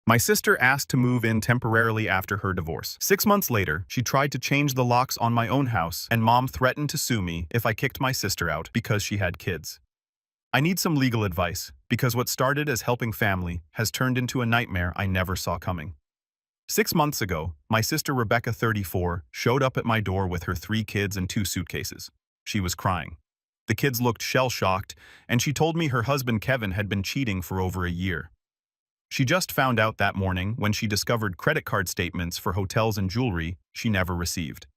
My sister asked to move in temporarily after her divorce. 6 months later, she tried to change the locks on my own house, and Mom threatened to sue me if I kicked my sister out because she had kids. I need some legal advice, because what started as helping family has turned into a nightmare I never saw coming. 6 months ago, my sister Rebecca, 34, showed up at my door with her 3 kids and 2 suitcases. She was crying. The kids looked shell-shocked, and she told me her husband Kevin had been cheating for over a year. She just found out that morning when she discovered credit card statements for hotels and jewelry she never received.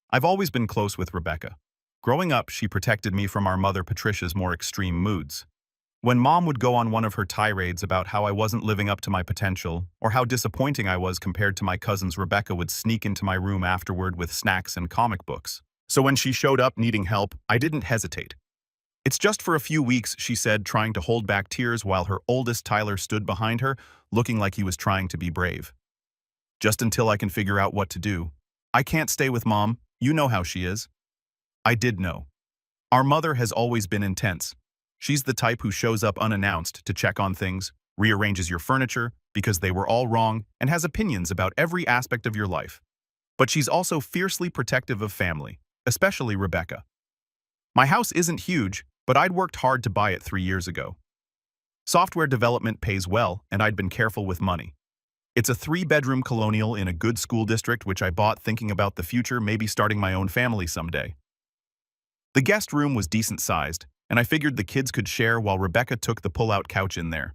I've always been close with Rebecca. Growing up, she protected me from our mother Patricia's more extreme moods. When Mom would go on one of her tirades about how I wasn't living up to my potential, or how disappointing I was compared to my cousins, Rebecca would sneak into my room afterward with snacks and comic books. So when she showed up needing help, I didn't hesitate. "It's just for a few weeks," she said, trying to hold back tears while her oldest Tyler stood behind her, looking like he was trying to be brave. "Just until I can figure out what to do. I can't stay with Mom. You know how she is." I did know. Our mother has always been intense. She's the type who shows up unannounced to check on things, rearranges your furniture because they were all wrong, and has opinions about every aspect of your life. But she's also fiercely protective of family, especially Rebecca. My house isn't huge, but I'd worked hard to buy it 3 years ago. Software development pays well, and I'd been careful with money. It's a 3-bedroom colonial in a good school district which I bought thinking about the future, maybe starting my own family someday. The guest room was decent-sized, and I figured the kids could share while Rebecca took the pull-out couch in there.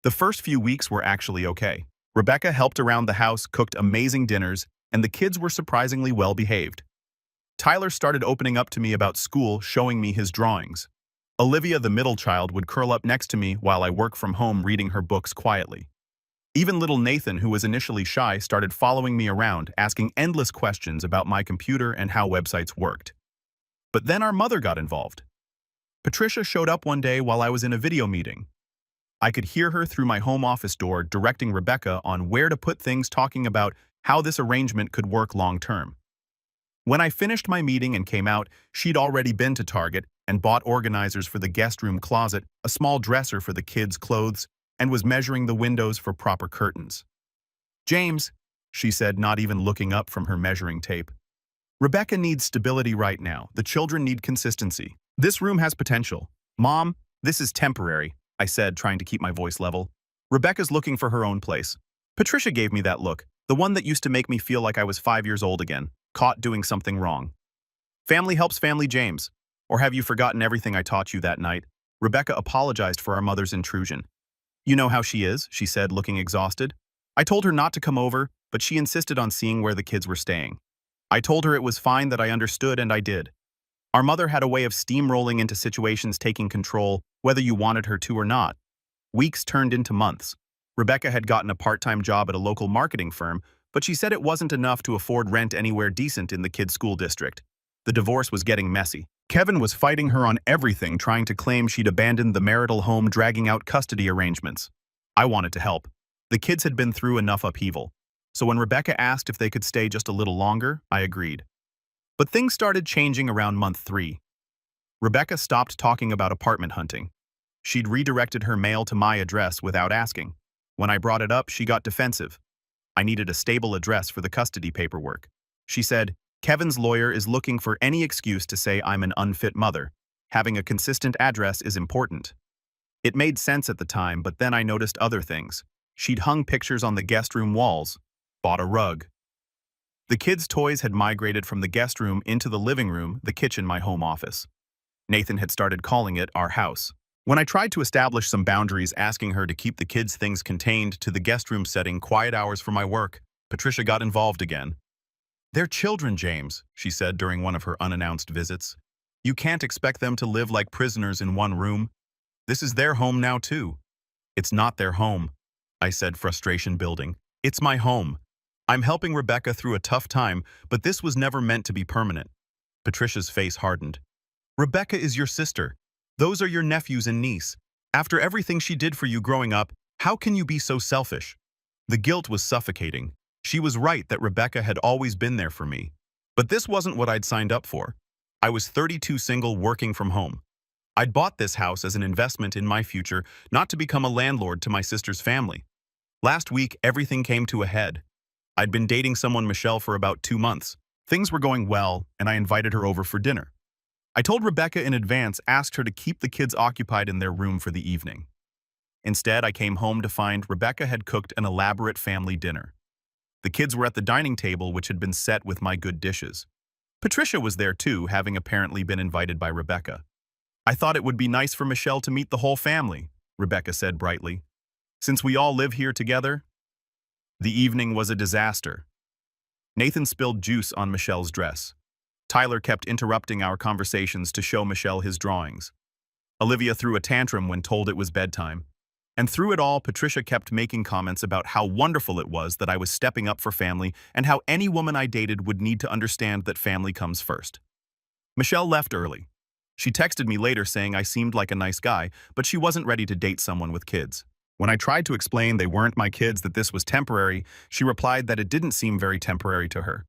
The first few weeks were actually okay. Rebecca helped around the house, cooked amazing dinners, and the kids were surprisingly well-behaved. Tyler started opening up to me about school, showing me his drawings. Olivia, the middle child, would curl up next to me while I work from home reading her books quietly. Even little Nathan, who was initially shy, started following me around, asking endless questions about my computer and how websites worked. But then our mother got involved. Patricia showed up one day while I was in a video meeting. I could hear her through my home office door directing Rebecca on where to put things, talking about how this arrangement could work long-term. When I finished my meeting and came out, she'd already been to Target and bought organizers for the guest room closet, a small dresser for the kids' clothes, and was measuring the windows for proper curtains. "James," she said, not even looking up from her measuring tape, "Rebecca needs stability right now. The children need consistency. This room has potential. Mom, this is temporary," I said, trying to keep my voice level. "Rebecca's looking for her own place." Patricia gave me that look, the one that used to make me feel like I was 5 years old again, caught doing something wrong. "Family helps family, James. Or have you forgotten everything I taught you that night?" Rebecca apologized for our mother's intrusion. "You know how she is," she said, looking exhausted. "I told her not to come over, but she insisted on seeing where the kids were staying. I told her it was fine, that I understood, and I did." Our mother had a way of steamrolling into situations, taking control, whether you wanted her to or not. Weeks turned into months. Rebecca had gotten a part-time job at a local marketing firm, but she said it wasn't enough to afford rent anywhere decent in the kids' school district. The divorce was getting messy. Kevin was fighting her on everything, trying to claim she'd abandoned the marital home, dragging out custody arrangements. I wanted to help. The kids had been through enough upheaval. So when Rebecca asked if they could stay just a little longer, I agreed. But things started changing around month 3. Rebecca stopped talking about apartment hunting. She'd redirected her mail to my address without asking. When I brought it up, she got defensive. I needed a stable address for the custody paperwork. She said, "Kevin's lawyer is looking for any excuse to say I'm an unfit mother. Having a consistent address is important." It made sense at the time, but then I noticed other things. She'd hung pictures on the guest room walls, bought a rug. The kids' toys had migrated from the guest room into the living room, the kitchen, my home office. Nathan had started calling it our house. When I tried to establish some boundaries, asking her to keep the kids' things contained to the guest room setting, quiet hours for my work, Patricia got involved again. "They're children, James," she said during one of her unannounced visits. "You can't expect them to live like prisoners in one room. This is their home now, too." "It's not their home," I said, frustration building. "It's my home. I'm helping Rebecca through a tough time, but this was never meant to be permanent." Patricia's face hardened. "Rebecca is your sister. Those are your nephews and niece. After everything she did for you growing up, how can you be so selfish?" The guilt was suffocating. She was right that Rebecca had always been there for me. But this wasn't what I'd signed up for. I was 32, single, working from home. I'd bought this house as an investment in my future, not to become a landlord to my sister's family. Last week, everything came to a head. I'd been dating someone, Michelle, for about 2 months. Things were going well, and I invited her over for dinner. I told Rebecca in advance, asked her to keep the kids occupied in their room for the evening. Instead, I came home to find Rebecca had cooked an elaborate family dinner. The kids were at the dining table, which had been set with my good dishes. Patricia was there too, having apparently been invited by Rebecca. I thought it would be nice for Michelle to meet the whole family, Rebecca said brightly. Since we all live here together. The evening was a disaster. Nathan spilled juice on Michelle's dress. Tyler kept interrupting our conversations to show Michelle his drawings. Olivia threw a tantrum when told it was bedtime. And through it all, Patricia kept making comments about how wonderful it was that I was stepping up for family and how any woman I dated would need to understand that family comes first. Michelle left early. She texted me later saying I seemed like a nice guy, but she wasn't ready to date someone with kids. When I tried to explain they weren't my kids, that this was temporary, she replied that it didn't seem very temporary to her.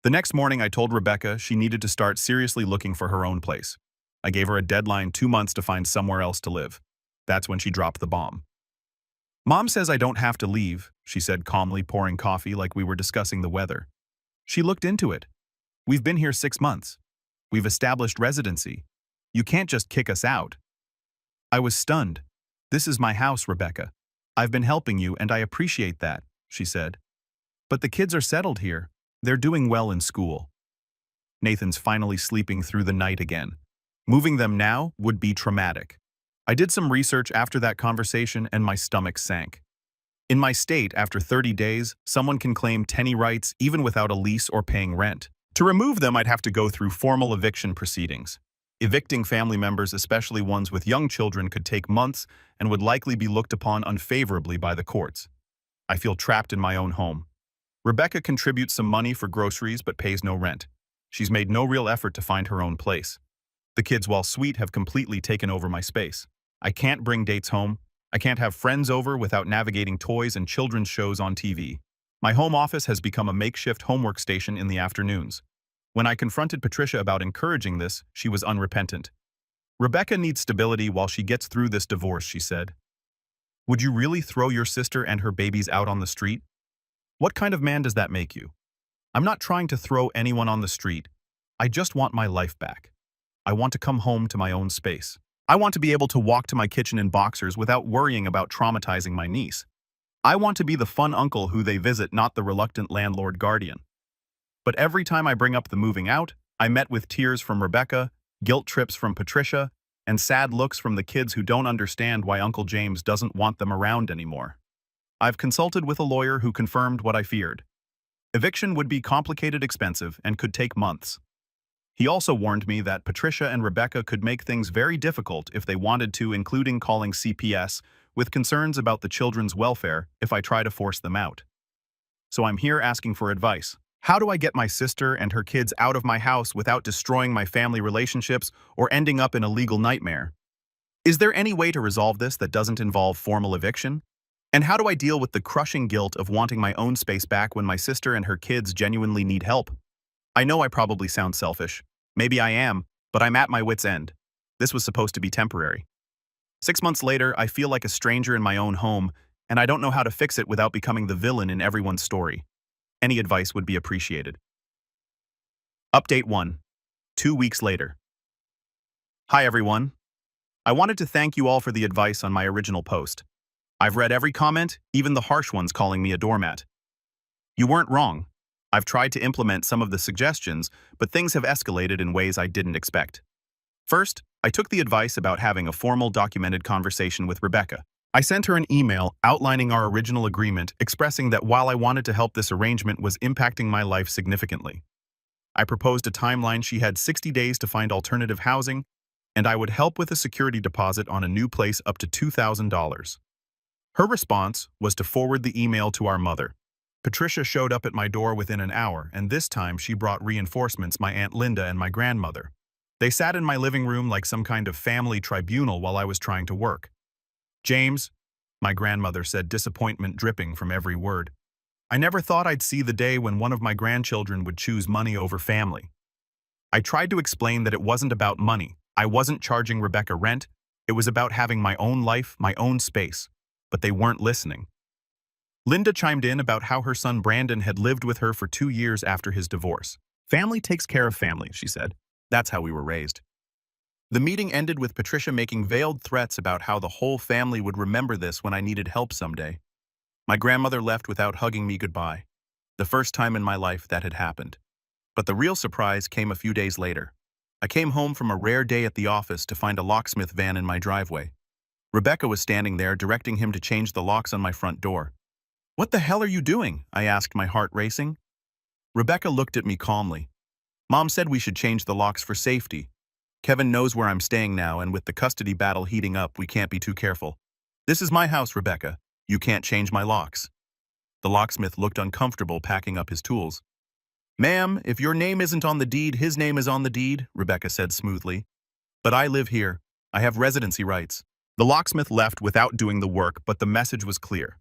The next morning, I told Rebecca she needed to start seriously looking for her own place. I gave her a deadline, 2 months to find somewhere else to live. That's when she dropped the bomb. Mom says I don't have to leave, she said calmly, pouring coffee like we were discussing the weather. She looked into it. We've been here 6 months. We've established residency. You can't just kick us out. I was stunned. This is my house, Rebecca. I've been helping you and I appreciate that, she said. But the kids are settled here. They're doing well in school. Nathan's finally sleeping through the night again. Moving them now would be traumatic. I did some research after that conversation and my stomach sank. In my state, after 30 days, someone can claim tenant rights even without a lease or paying rent. To remove them, I'd have to go through formal eviction proceedings. Evicting family members, especially ones with young children, could take months and would likely be looked upon unfavorably by the courts. I feel trapped in my own home. Rebecca contributes some money for groceries but pays no rent. She's made no real effort to find her own place. The kids, while sweet, have completely taken over my space. I can't bring dates home. I can't have friends over without navigating toys and children's shows on TV. My home office has become a makeshift homework station in the afternoons. When I confronted Patricia about encouraging this, she was unrepentant. Rebecca needs stability while she gets through this divorce, she said. Would you really throw your sister and her babies out on the street? What kind of man does that make you? I'm not trying to throw anyone on the street. I just want my life back. I want to come home to my own space. I want to be able to walk to my kitchen in boxers without worrying about traumatizing my niece. I want to be the fun uncle who they visit, not the reluctant landlord guardian. But every time I bring up the moving out, I met with tears from Rebecca, guilt trips from Patricia, and sad looks from the kids who don't understand why Uncle James doesn't want them around anymore. I've consulted with a lawyer who confirmed what I feared. Eviction would be complicated, expensive, and could take months. He also warned me that Patricia and Rebecca could make things very difficult if they wanted to, including calling CPS, with concerns about the children's welfare if I try to force them out. So I'm here asking for advice. How do I get my sister and her kids out of my house without destroying my family relationships or ending up in a legal nightmare? Is there any way to resolve this that doesn't involve formal eviction? And how do I deal with the crushing guilt of wanting my own space back when my sister and her kids genuinely need help? I know I probably sound selfish. Maybe I am, but I'm at my wit's end. This was supposed to be temporary. 6 months later, I feel like a stranger in my own home, and I don't know how to fix it without becoming the villain in everyone's story. Any advice would be appreciated. Update 1. 2 weeks later. Hi everyone. I wanted to thank you all for the advice on my original post. I've read every comment, even the harsh ones calling me a doormat. You weren't wrong. I've tried to implement some of the suggestions, but things have escalated in ways I didn't expect. First, I took the advice about having a formal documented conversation with Rebecca. I sent her an email outlining our original agreement, expressing that while I wanted to help, this arrangement was impacting my life significantly. I proposed a timeline. She had 60 days to find alternative housing, and I would help with a security deposit on a new place up to $2,000. Her response was to forward the email to our mother. Patricia showed up at my door within an hour, and this time she brought reinforcements, my Aunt Linda and my grandmother. They sat in my living room like some kind of family tribunal while I was trying to work. James, my grandmother said, disappointment dripping from every word. I never thought I'd see the day when one of my grandchildren would choose money over family. I tried to explain that it wasn't about money. I wasn't charging Rebecca rent. It was about having my own life, my own space. But they weren't listening. Linda chimed in about how her son Brandon had lived with her for 2 years after his divorce. Family takes care of family, she said. That's how we were raised. The meeting ended with Patricia making veiled threats about how the whole family would remember this when I needed help someday. My grandmother left without hugging me goodbye. The first time in my life that had happened. But the real surprise came a few days later. I came home from a rare day at the office to find a locksmith van in my driveway. Rebecca was standing there directing him to change the locks on my front door. "What the hell are you doing?" I asked, my heart racing. Rebecca looked at me calmly. "Mom said we should change the locks for safety. Kevin knows where I'm staying now, and with the custody battle heating up, we can't be too careful. This is my house, Rebecca. You can't change my locks." The locksmith looked uncomfortable packing up his tools. "Ma'am, if your name isn't on the deed, his name is on the deed," Rebecca said smoothly. "But I live here. I have residency rights." The locksmith left without doing the work, but the message was clear.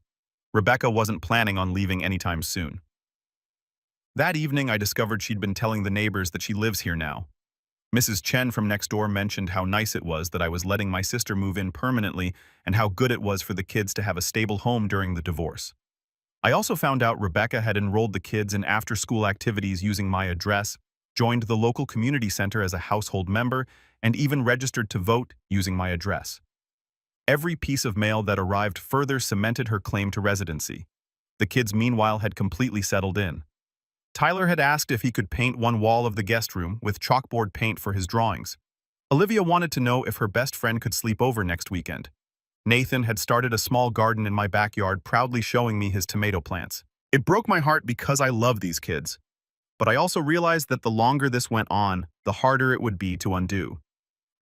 Rebecca wasn't planning on leaving anytime soon. That evening, I discovered she'd been telling the neighbors that she lives here now. Mrs. Chen from next door mentioned how nice it was that I was letting my sister move in permanently and how good it was for the kids to have a stable home during the divorce. I also found out Rebecca had enrolled the kids in after-school activities using my address, joined the local community center as a household member, and even registered to vote using my address. Every piece of mail that arrived further cemented her claim to residency. The kids, meanwhile, had completely settled in. Tyler had asked if he could paint one wall of the guest room with chalkboard paint for his drawings. Olivia wanted to know if her best friend could sleep over next weekend. Nathan had started a small garden in my backyard, proudly showing me his tomato plants. It broke my heart because I love these kids. But I also realized that the longer this went on, the harder it would be to undo.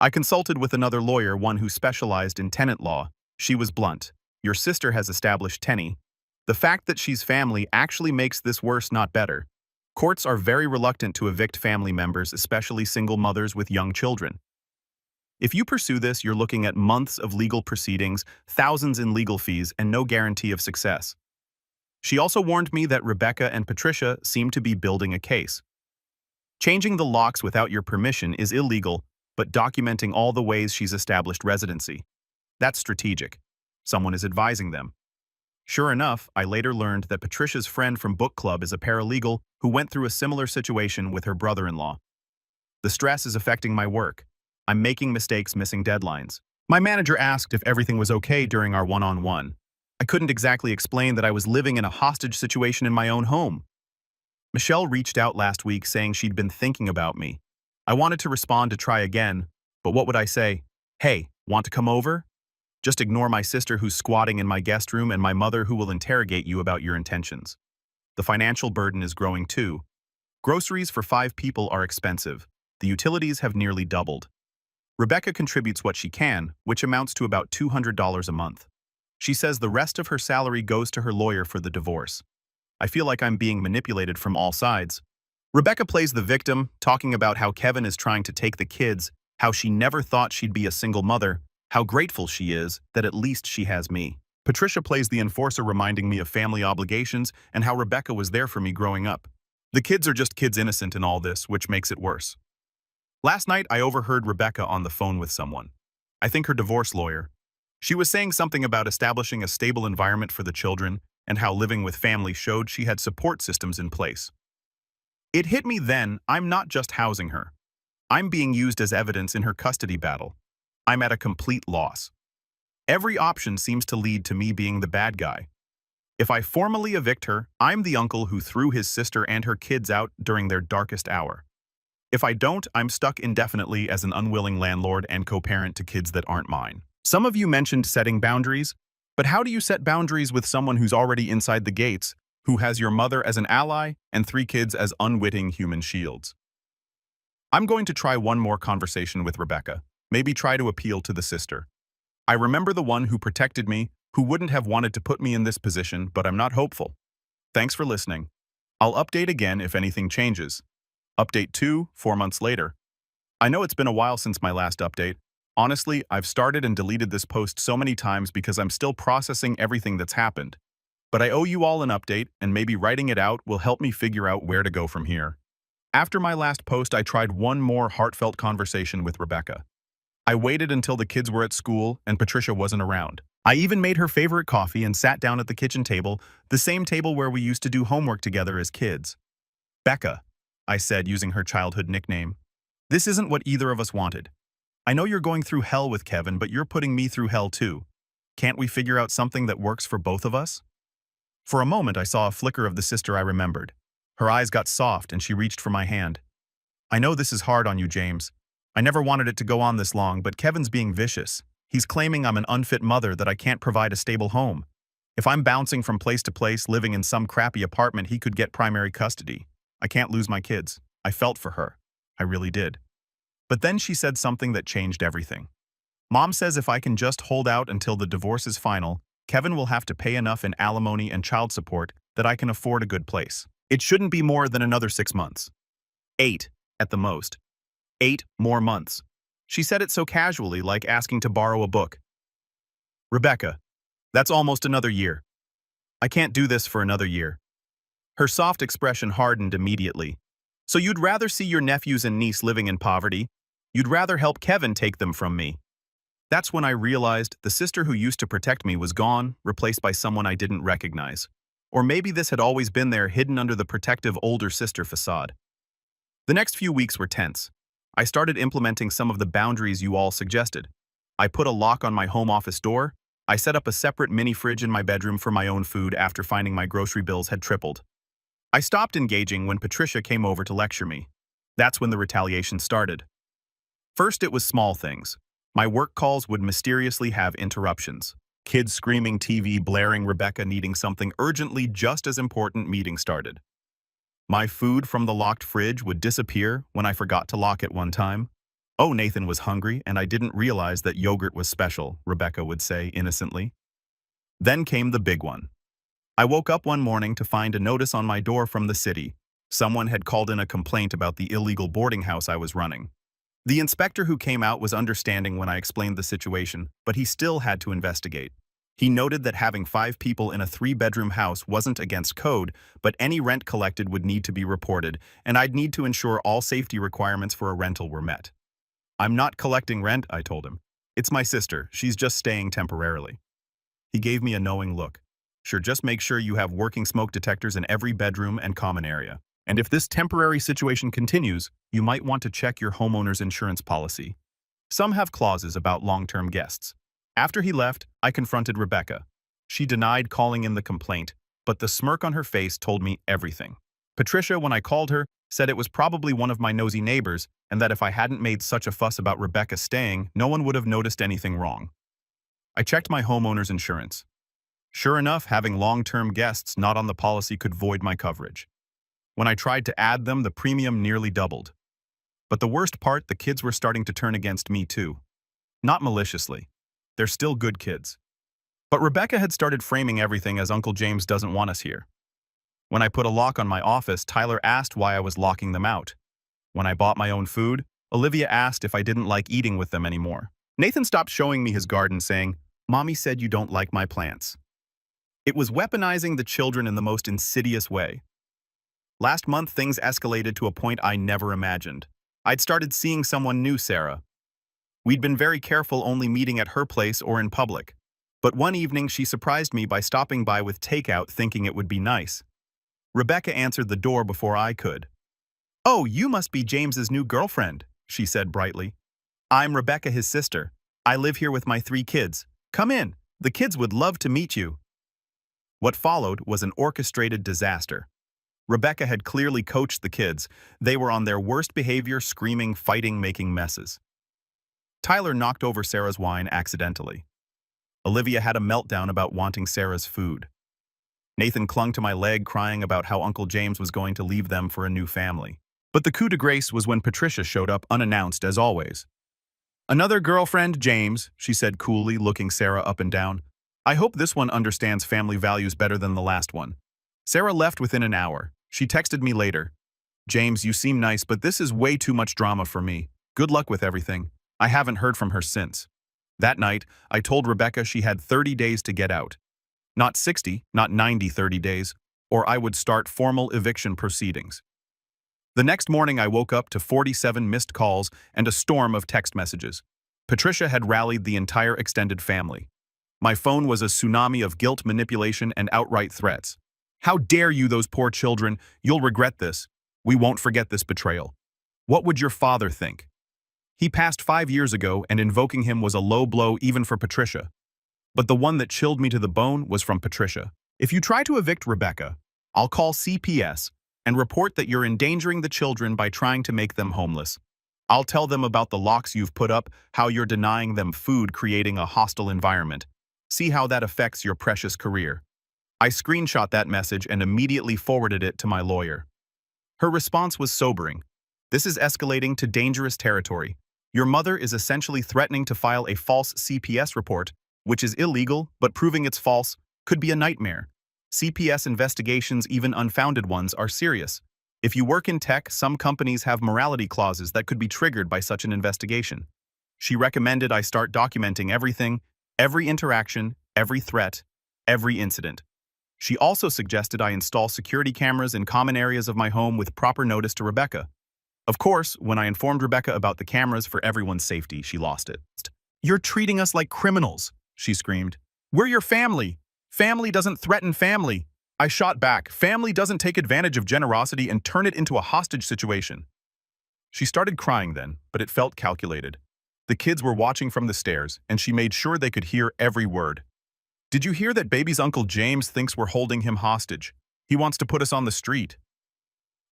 I consulted with another lawyer, one who specialized in tenant law. She was blunt. "Your sister has established tenny. The fact that she's family actually makes this worse, not better. Courts are very reluctant to evict family members, especially single mothers with young children. If you pursue this, you're looking at months of legal proceedings, thousands in legal fees, and no guarantee of success." She also warned me that Rebecca and Patricia seem to be building a case. Changing the locks without your permission is illegal, but documenting all the ways she's established residency. That's strategic. Someone is advising them. Sure enough, I later learned that Patricia's friend from book club is a paralegal who went through a similar situation with her brother-in-law. The stress is affecting my work. I'm making mistakes, missing deadlines. My manager asked if everything was okay during our one-on-one. I couldn't exactly explain that I was living in a hostage situation in my own home. Michelle reached out last week saying she'd been thinking about me. I wanted to respond to try again, but what would I say? "Hey, want to come over?" Just ignore my sister who's squatting in my guest room and my mother who will interrogate you about your intentions. The financial burden is growing too. Groceries for 5 people are expensive. The utilities have nearly doubled. Rebecca contributes what she can, which amounts to about $200 a month. She says the rest of her salary goes to her lawyer for the divorce. I feel like I'm being manipulated from all sides. Rebecca plays the victim, talking about how Kevin is trying to take the kids, how she never thought she'd be a single mother, how grateful she is that at least she has me. Patricia plays the enforcer, reminding me of family obligations and how Rebecca was there for me growing up. The kids are just kids, innocent in all this, which makes it worse. Last night, I overheard Rebecca on the phone with someone. I think her divorce lawyer. She was saying something about establishing a stable environment for the children and how living with family showed she had support systems in place. It hit me then, I'm not just housing her. I'm being used as evidence in her custody battle. I'm at a complete loss. Every option seems to lead to me being the bad guy. If I formally evict her, I'm the uncle who threw his sister and her kids out during their darkest hour. If I don't, I'm stuck indefinitely as an unwilling landlord and co-parent to kids that aren't mine. Some of you mentioned setting boundaries, but how do you set boundaries with someone who's already inside the gates, who has your mother as an ally and 3 kids as unwitting human shields? I'm going to try one more conversation with Rebecca, maybe try to appeal to the sister. I remember the one who protected me, who wouldn't have wanted to put me in this position, but I'm not hopeful. Thanks for listening. I'll update again if anything changes. Update 2, 4 months later. I know it's been a while since my last update. Honestly, I've started and deleted this post so many times because I'm still processing everything that's happened. But I owe you all an update, and maybe writing it out will help me figure out where to go from here. After my last post, I tried one more heartfelt conversation with Rebecca. I waited until the kids were at school and Patricia wasn't around. I even made her favorite coffee and sat down at the kitchen table, the same table where we used to do homework together as kids. Becca, I said using her childhood nickname. This isn't what either of us wanted. I know you're going through hell with Kevin, but you're putting me through hell too. Can't we figure out something that works for both of us? For a moment, I saw a flicker of the sister I remembered. Her eyes got soft and she reached for my hand. I know this is hard on you, James. I never wanted it to go on this long, but Kevin's being vicious. He's claiming I'm an unfit mother, that I can't provide a stable home. If I'm bouncing from place to place, living in some crappy apartment, he could get primary custody. I can't lose my kids. I felt for her. I really did. But then she said something that changed everything. Mom says if I can just hold out until the divorce is final, Kevin will have to pay enough in alimony and child support that I can afford a good place. It shouldn't be more than another 6 months. 8, at the most. 8 more months. She said it so casually, like asking to borrow a book. Rebecca, that's almost another year. I can't do this for another year. Her soft expression hardened immediately. So you'd rather see your nephews and niece living in poverty? You'd rather help Kevin take them from me? That's when I realized the sister who used to protect me was gone, replaced by someone I didn't recognize. Or maybe this had always been there, hidden under the protective older sister facade. The next few weeks were tense. I started implementing some of the boundaries you all suggested. I put a lock on my home office door. I set up a separate mini fridge in my bedroom for my own food after finding my grocery bills had tripled. I stopped engaging when Patricia came over to lecture me. That's when the retaliation started. First, it was small things. My work calls would mysteriously have interruptions. Kids screaming, TV blaring, Rebecca needing something urgently, just as important meeting started. My food from the locked fridge would disappear when I forgot to lock it one time. Oh, Nathan was hungry and I didn't realize that yogurt was special, Rebecca would say innocently. Then came the big one. I woke up one morning to find a notice on my door from the city. Someone had called in a complaint about the illegal boarding house I was running. The inspector who came out was understanding when I explained the situation, but he still had to investigate. He noted that having 5 people in a 3-bedroom house wasn't against code, but any rent collected would need to be reported, and I'd need to ensure all safety requirements for a rental were met. I'm not collecting rent, I told him. It's my sister. She's just staying temporarily. He gave me a knowing look. Sure, just make sure you have working smoke detectors in every bedroom and common area. And if this temporary situation continues, you might want to check your homeowner's insurance policy. Some have clauses about long-term guests. After he left, I confronted Rebecca. She denied calling in the complaint, but the smirk on her face told me everything. Patricia, when I called her, said it was probably one of my nosy neighbors and that if I hadn't made such a fuss about Rebecca staying, no one would have noticed anything wrong. I checked my homeowner's insurance. Sure enough, having long-term guests not on the policy could void my coverage. When I tried to add them, the premium nearly doubled. But the worst part, the kids were starting to turn against me too. Not maliciously. They're still good kids. But Rebecca had started framing everything as Uncle James doesn't want us here. When I put a lock on my office, Tyler asked why I was locking them out. When I bought my own food, Olivia asked if I didn't like eating with them anymore. Nathan stopped showing me his garden, saying, "Mommy said you don't like my plants." It was weaponizing the children in the most insidious way. Last month, things escalated to a point I never imagined. I'd started seeing someone new, Sarah. We'd been very careful only meeting at her place or in public. But one evening, she surprised me by stopping by with takeout, thinking it would be nice. Rebecca answered the door before I could. "Oh, you must be James's new girlfriend," she said brightly. "I'm Rebecca, his sister. I live here with my 3 kids. Come in. The kids would love to meet you." What followed was an orchestrated disaster. Rebecca had clearly coached the kids. They were on their worst behavior, screaming, fighting, making messes. Tyler knocked over Sarah's wine accidentally. Olivia had a meltdown about wanting Sarah's food. Nathan clung to my leg, crying about how Uncle James was going to leave them for a new family. But the coup de grace was when Patricia showed up unannounced as always. "Another girlfriend, James," she said coolly, looking Sarah up and down. "I hope this one understands family values better than the last one." Sarah left within an hour. She texted me later. "James, you seem nice, but this is way too much drama for me. Good luck with everything." I haven't heard from her since. That night, I told Rebecca she had 30 days to get out. Not 60, not 90, 30 days, or I would start formal eviction proceedings. The next morning, I woke up to 47 missed calls and a storm of text messages. Patricia had rallied the entire extended family. My phone was a tsunami of guilt, manipulation, and outright threats. How dare you, those poor children? You'll regret this. We won't forget this betrayal. What would your father think? He passed 5 years ago, and invoking him was a low blow even for Patricia. But the one that chilled me to the bone was from Patricia. If you try to evict Rebecca, I'll call CPS and report that you're endangering the children by trying to make them homeless. I'll tell them about the locks you've put up, how you're denying them food, creating a hostile environment. See how that affects your precious career. I screenshot that message and immediately forwarded it to my lawyer. Her response was sobering. This is escalating to dangerous territory. Your mother is essentially threatening to file a false CPS report, which is illegal, but proving it's false could be a nightmare. CPS investigations, even unfounded ones, are serious. If you work in tech, some companies have morality clauses that could be triggered by such an investigation. She recommended I start documenting everything, every interaction, every threat, every incident. She also suggested I install security cameras in common areas of my home with proper notice to Rebecca. Of course, when I informed Rebecca about the cameras for everyone's safety, she lost it. "You're treating us like criminals," she screamed. "We're your family. Family doesn't threaten family." I shot back. "Family doesn't take advantage of generosity and turn it into a hostage situation." She started crying then, but it felt calculated. The kids were watching from the stairs, and she made sure they could hear every word. "Did you hear that baby's Uncle James thinks we're holding him hostage? He wants to put us on the street."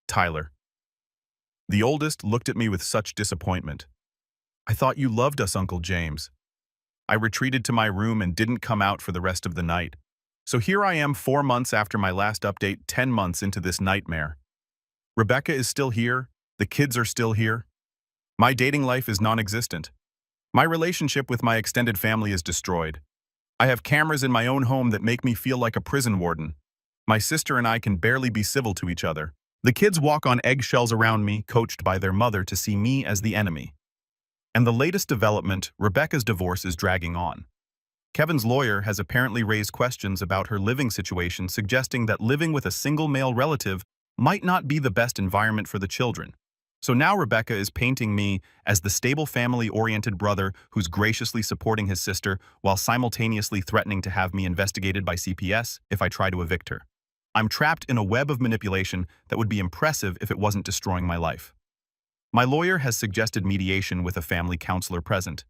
Tyler. The oldest looked at me with such disappointment. "I thought you loved us, Uncle James." I retreated to my room and didn't come out for the rest of the night. So here I am 4 months after my last update, 10 months into this nightmare. Rebecca is still here. The kids are still here. My dating life is non-existent. My relationship with my extended family is destroyed. I have cameras in my own home that make me feel like a prison warden. My sister and I can barely be civil to each other. The kids walk on eggshells around me, coached by their mother to see me as the enemy. And the latest development, Rebecca's divorce is dragging on. Kevin's lawyer has apparently raised questions about her living situation, suggesting that living with a single male relative might not be the best environment for the children. So now Rebecca is painting me as the stable family-oriented brother who's graciously supporting his sister while simultaneously threatening to have me investigated by CPS if I try to evict her. I'm trapped in a web of manipulation that would be impressive if it wasn't destroying my life. My lawyer has suggested mediation with a family counselor present.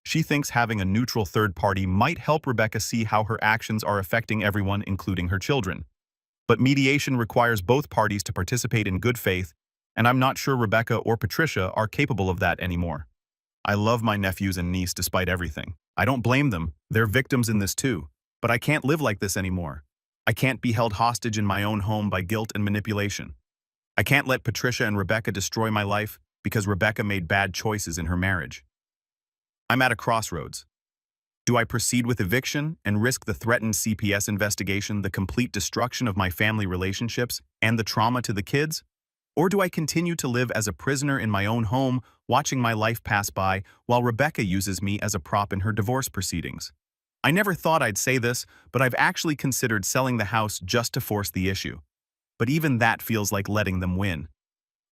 She thinks having a neutral third party might help Rebecca see how her actions are affecting everyone, including her children. But mediation requires both parties to participate in good faith, and I'm not sure Rebecca or Patricia are capable of that anymore. I love my nephews and niece despite everything. I don't blame them. They're victims in this too. But I can't live like this anymore. I can't be held hostage in my own home by guilt and manipulation. I can't let Patricia and Rebecca destroy my life because Rebecca made bad choices in her marriage. I'm at a crossroads. Do I proceed with eviction and risk the threatened CPS investigation, the complete destruction of my family relationships, and the trauma to the kids? Or do I continue to live as a prisoner in my own home, watching my life pass by while Rebecca uses me as a prop in her divorce proceedings? I never thought I'd say this, but I've actually considered selling the house just to force the issue. But even that feels like letting them win.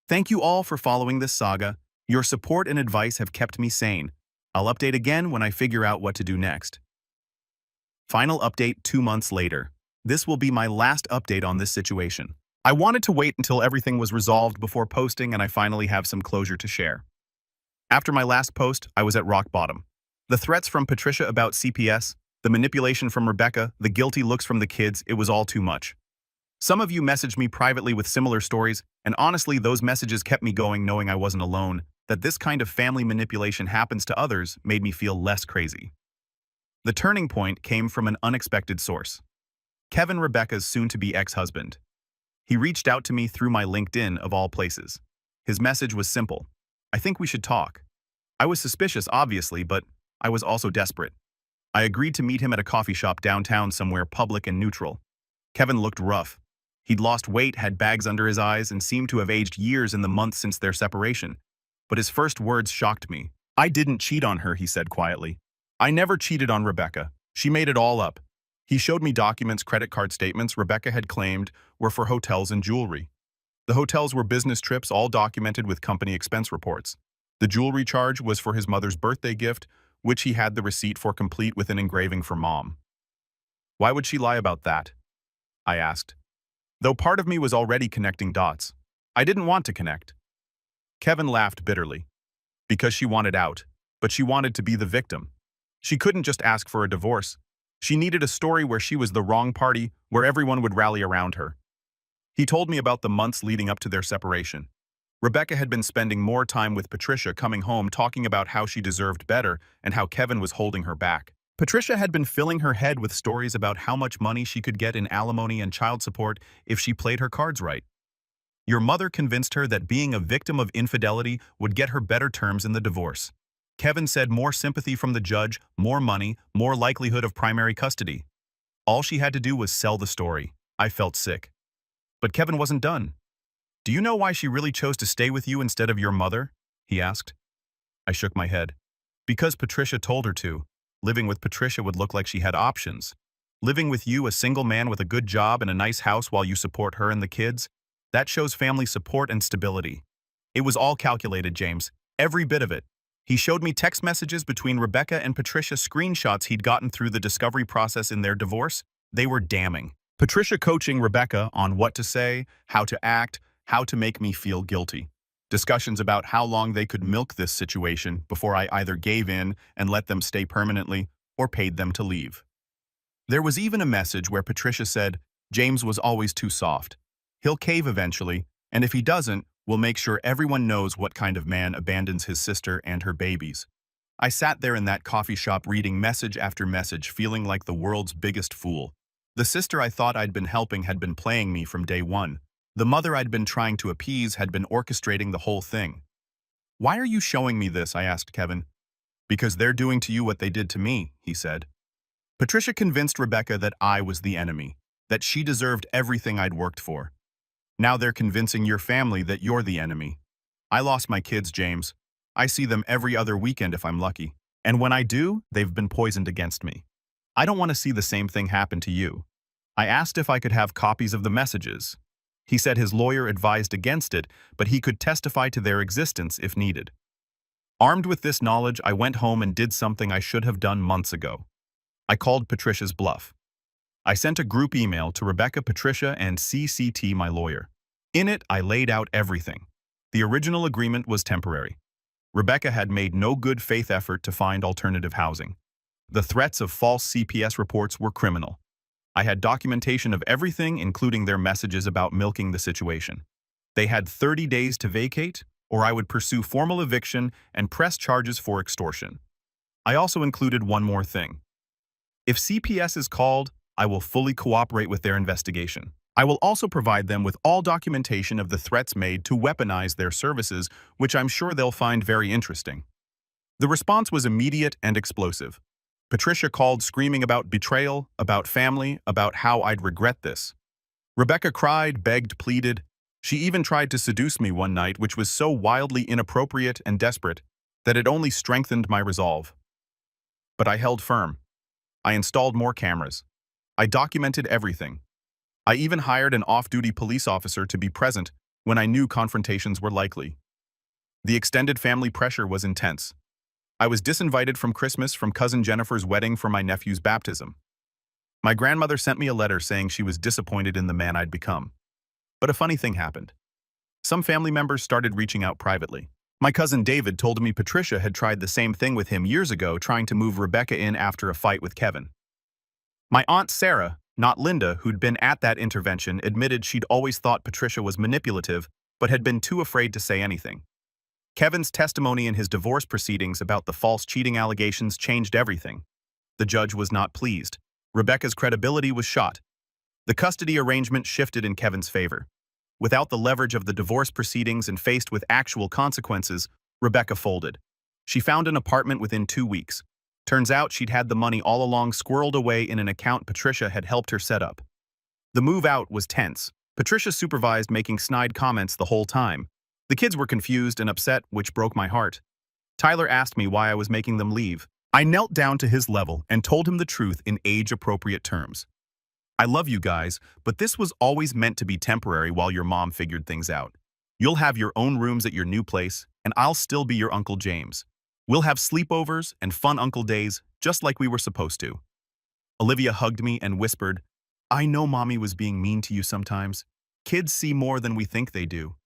Thank you all for following this saga. Your support and advice have kept me sane. I'll update again when I figure out what to do next. Final update 2 months later. This will be my last update on this situation. I wanted to wait until everything was resolved before posting and I finally have some closure to share. After my last post, I was at rock bottom. The threats from Patricia about CPS, the manipulation from Rebecca, the guilty looks from the kids, it was all too much. Some of you messaged me privately with similar stories, and honestly, those messages kept me going knowing I wasn't alone. That this kind of family manipulation happens to others made me feel less crazy. The turning point came from an unexpected source. Kevin, Rebecca's soon-to-be ex-husband. He reached out to me through my LinkedIn of all places. His message was simple. "I think we should talk." I was suspicious, obviously, but I was also desperate. I agreed to meet him at a coffee shop downtown somewhere public and neutral. Kevin looked rough. He'd lost weight, had bags under his eyes, and seemed to have aged years in the months since their separation. But his first words shocked me. "I didn't cheat on her," he said quietly. "I never cheated on Rebecca. She made it all up." He showed me documents, credit card statements Rebecca had claimed were for hotels and jewelry. The hotels were business trips, all documented with company expense reports. The jewelry charge was for his mother's birthday gift, which he had the receipt for complete with an engraving for Mom. Why would she lie about that? I asked. Though part of me was already connecting dots, I didn't want to connect. Kevin laughed bitterly. Because she wanted out, but she wanted to be the victim. She couldn't just ask for a divorce. She needed a story where she was the wrong party, where everyone would rally around her. He told me about the months leading up to their separation. Rebecca had been spending more time with Patricia, coming home talking about how she deserved better and how Kevin was holding her back. Patricia had been filling her head with stories about how much money she could get in alimony and child support if she played her cards right. Your mother convinced her that being a victim of infidelity would get her better terms in the divorce. Kevin said more sympathy from the judge, more money, more likelihood of primary custody. All she had to do was sell the story. I felt sick. But Kevin wasn't done. Do you know why she really chose to stay with you instead of your mother? He asked. I shook my head. Because Patricia told her to. Living with Patricia would look like she had options. Living with you, a single man with a good job and a nice house while you support her and the kids, that shows family support and stability. It was all calculated, James. Every bit of it. He showed me text messages between Rebecca and Patricia, screenshots he'd gotten through the discovery process in their divorce. They were damning. Patricia coaching Rebecca on what to say, how to act, how to make me feel guilty. Discussions about how long they could milk this situation before I either gave in and let them stay permanently or paid them to leave. There was even a message where Patricia said, James was always too soft. He'll cave eventually, and if he doesn't, we'll make sure everyone knows what kind of man abandons his sister and her babies. I sat there in that coffee shop reading message after message, feeling like the world's biggest fool. The sister I thought I'd been helping had been playing me from day one. The mother I'd been trying to appease had been orchestrating the whole thing. Why are you showing me this? I asked Kevin. Because they're doing to you what they did to me, he said. Patricia convinced Rebecca that I was the enemy, that she deserved everything I'd worked for. Now they're convincing your family that you're the enemy. I lost my kids, James. I see them every other weekend if I'm lucky. And when I do, they've been poisoned against me. I don't want to see the same thing happen to you. I asked if I could have copies of the messages. He said his lawyer advised against it, but he could testify to their existence if needed. Armed with this knowledge, I went home and did something I should have done months ago. I called Patricia's bluff. I sent a group email to Rebecca, Patricia, and CCT, my lawyer. In it, I laid out everything. The original agreement was temporary. Rebecca had made no good faith effort to find alternative housing. The threats of false CPS reports were criminal. I had documentation of everything, including their messages about milking the situation. They had 30 days to vacate, or I would pursue formal eviction and press charges for extortion. I also included one more thing. If CPS is called, I will fully cooperate with their investigation. I will also provide them with all documentation of the threats made to weaponize their services, which I'm sure they'll find very interesting. The response was immediate and explosive. Patricia called screaming about betrayal, about family, about how I'd regret this. Rebecca cried, begged, pleaded. She even tried to seduce me one night, which was so wildly inappropriate and desperate that it only strengthened my resolve. But I held firm. I installed more cameras. I documented everything. I even hired an off-duty police officer to be present when I knew confrontations were likely. The extended family pressure was intense. I was disinvited from Christmas, from cousin Jennifer's wedding, for my nephew's baptism. My grandmother sent me a letter saying she was disappointed in the man I'd become. But a funny thing happened. Some family members started reaching out privately. My cousin David told me Patricia had tried the same thing with him years ago, trying to move Rebecca in after a fight with Kevin. My aunt Sarah, not Linda, who'd been at that intervention, admitted she'd always thought Patricia was manipulative, but had been too afraid to say anything. Kevin's testimony in his divorce proceedings about the false cheating allegations changed everything. The judge was not pleased. Rebecca's credibility was shot. The custody arrangement shifted in Kevin's favor. Without the leverage of the divorce proceedings and faced with actual consequences, Rebecca folded. She found an apartment within 2 weeks. Turns out she'd had the money all along squirreled away in an account Patricia had helped her set up. The move out was tense. Patricia supervised, making snide comments the whole time. The kids were confused and upset, which broke my heart. Tyler asked me why I was making them leave. I knelt down to his level and told him the truth in age-appropriate terms. I love you guys, but this was always meant to be temporary while your mom figured things out. You'll have your own rooms at your new place, and I'll still be your Uncle James. We'll have sleepovers and fun uncle days, just like we were supposed to. Olivia hugged me and whispered, I know mommy was being mean to you sometimes. Kids see more than we think they do.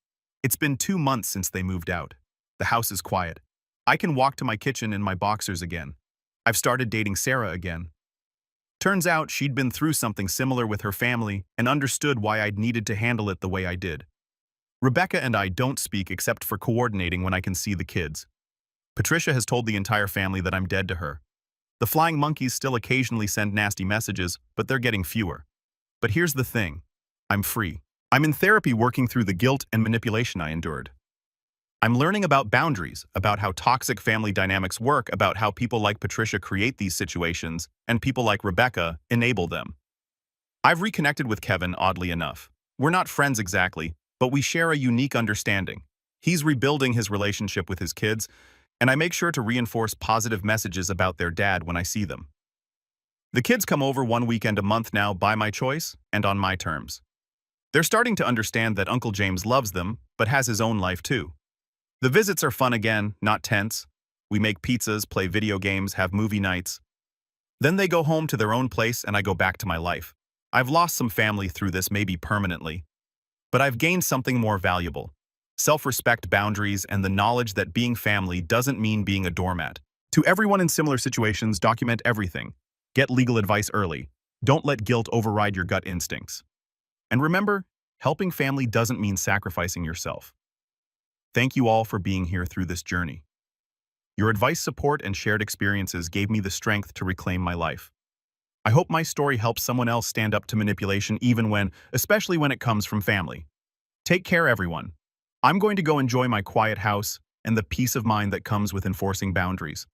It's been 2 months since they moved out. The house is quiet. I can walk to my kitchen in my boxers again. I've started dating Sarah again. Turns out she'd been through something similar with her family and understood why I'd needed to handle it the way I did. Rebecca and I don't speak except for coordinating when I can see the kids. Patricia has told the entire family that I'm dead to her. The flying monkeys still occasionally send nasty messages, but they're getting fewer. But here's the thing. I'm free. I'm in therapy working through the guilt and manipulation I endured. I'm learning about boundaries, about how toxic family dynamics work, about how people like Patricia create these situations, and people like Rebecca enable them. I've reconnected with Kevin, oddly enough. We're not friends exactly, but we share a unique understanding. He's rebuilding his relationship with his kids, and I make sure to reinforce positive messages about their dad when I see them. The kids come over one weekend a month now by my choice and on my terms. They're starting to understand that Uncle James loves them, but has his own life too. The visits are fun again, not tense. We make pizzas, play video games, have movie nights. Then they go home to their own place and I go back to my life. I've lost some family through this, maybe permanently. But I've gained something more valuable. Self-respect, boundaries, and the knowledge that being family doesn't mean being a doormat. To everyone in similar situations, document everything. Get legal advice early. Don't let guilt override your gut instincts. And remember, helping family doesn't mean sacrificing yourself. Thank you all for being here through this journey. Your advice, support, and shared experiences gave me the strength to reclaim my life. I hope my story helps someone else stand up to manipulation especially when it comes from family. Take care, everyone. I'm going to go enjoy my quiet house and the peace of mind that comes with enforcing boundaries.